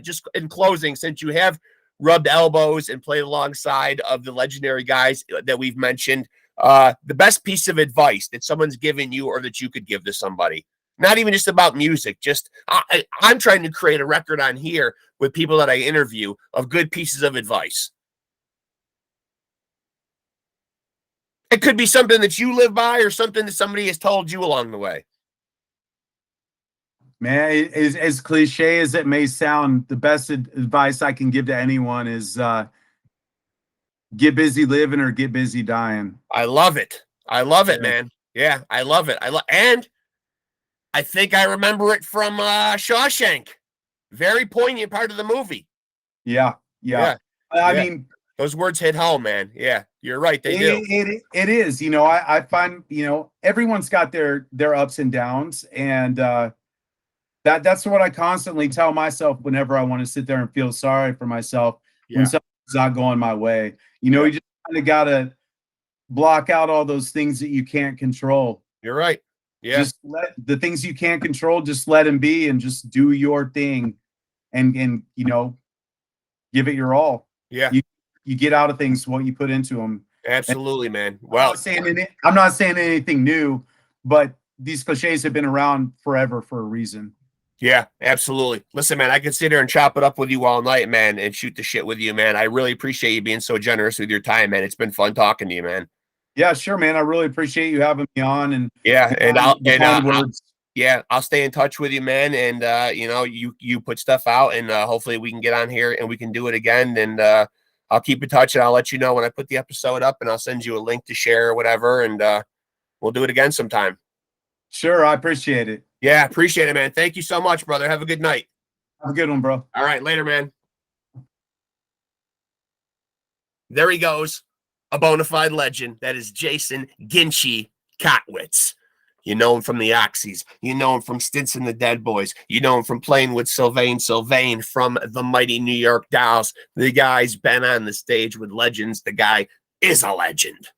just in closing, since you have rubbed elbows and played alongside of the legendary guys that we've mentioned, the best piece of advice that someone's given you or that you could give to somebody, not even just about music, just I'm trying to create a record on here with people that I interview of good pieces of advice. It could be something that you live by or something that somebody has told you along the way. Man, as cliche as it may sound, the best advice I can give to anyone is get busy living or get busy dying. I love it. Man. Yeah, I love it. And I think I remember it from Shawshank. Very poignant part of the movie. Yeah. I mean, those words hit home, man. Yeah, you're right. They do. It is. I find, everyone's got their ups and downs. And that's what I constantly tell myself whenever I want to sit there and feel sorry for myself when something's not going my way. You just kind of got to block out all those things that you can't control. You're right. Yeah. Just let the things you can't control, just let them be and just do your thing and give it your all. Yeah. You get out of things what you put into them. Absolutely, man. Well, I'm not saying anything new, but these cliches have been around forever for a reason. Yeah, absolutely. Listen, man, I could sit here and chop it up with you all night, man, and shoot the shit with you, man. I really appreciate you being so generous with your time, man. It's been fun talking to you, man. Yeah, sure, man. I really appreciate you having me on. And yeah, and words. I'll stay in touch with you, man. And you know, you put stuff out, and hopefully we can get on here and we can do it again. And I'll keep in touch, and I'll let you know when I put the episode up, and I'll send you a link to share or whatever, and we'll do it again sometime. Sure, I appreciate it. Yeah, appreciate it, man. Thank you so much, brother. Have a good night. Have a good one, bro. All right, later, man. There he goes, a bona fide legend. That is Jason Ginchy Kottwitz. You know him from the Oxys. You know him from stints in the Dead Boys. You know him from playing with Sylvain Sylvain from the mighty New York Dolls. The guy's been on the stage with legends. The guy is a legend.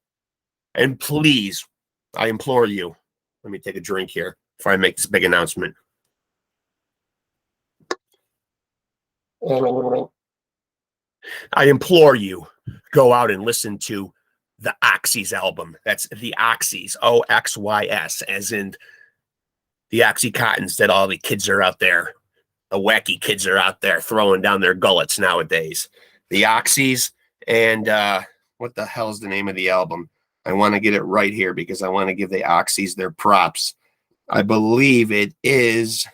And please, I implore you, let me take a drink here before I make this big announcement. I implore you, go out and listen to the Oxys album. That's the Oxys, Oxys, as in the Oxycontins that all the kids are out there, the wacky kids are out there throwing down their gullets nowadays. The Oxys, and what the hell's the name of the album? I want to get it right here because I want to give the Oxys their props. I believe it is,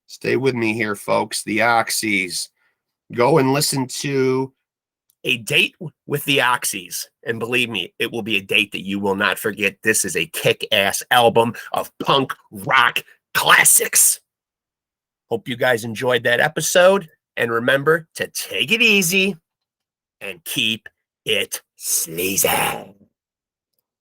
stay with me here, folks, the Oxys. Go and listen to A Date with the Oxys. And believe me, it will be a date that you will not forget. This is a kick-ass album of punk rock classics. Hope you guys enjoyed that episode. And remember to take it easy and keep it sleazy.